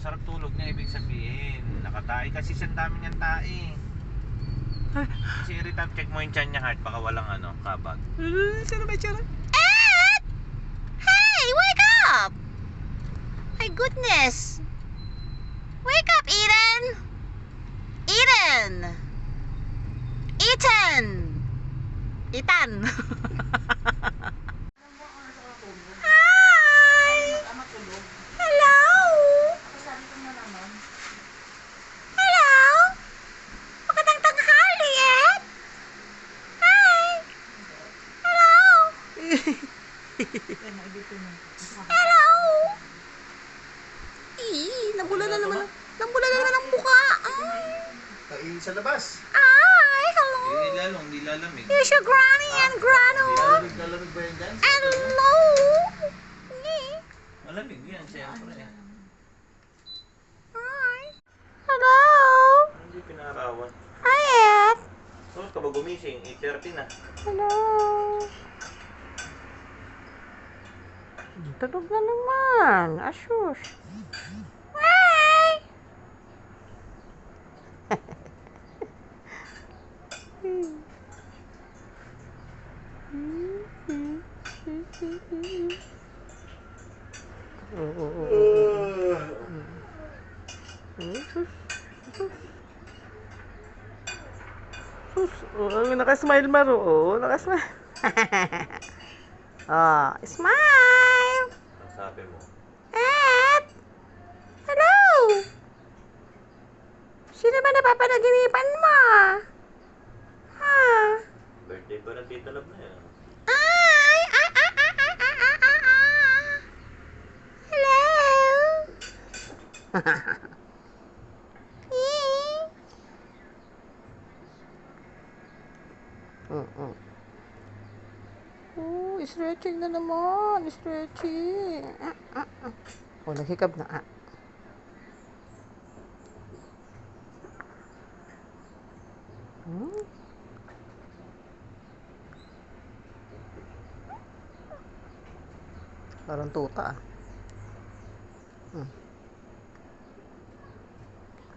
Masarap tulog niya, ibig sabihin. Nakatae kasi siyang dami niyang tae. Kasi every time check mo yung tiyan niya, heart, baka walang kabag. Sino ba itsura? Ed! Hey, wake up! My goodness! Wake up, Eden! Eden! Ethan! Ethan! Hi! Hello! Hello! Magandang tanghali, Ed! Hi! Hello! Hello! Nabula na naman ang mukha. Kain sa labas. Ay, hello! Hindi lalamig. Here's your granny and grano. Lalamig ba yan dyan? Hello! Malamig yan, siyempre. Hi! Hello! Hindi pinarawan. Hi, Ed! Bakit ka ba gumising? 8:30 na. Hello! Tulog na naman. Asus. Hi! Nakasmile Maro. Nakasmile. Smile! Ang sabi mo. Ed! Hello! Sino ba napapanaginipan mo? Ha? Birthday ba ng Tita Love na yan? Ay! Hello! Stretching na naman. Stretching. Naghikab na. Parang tuta.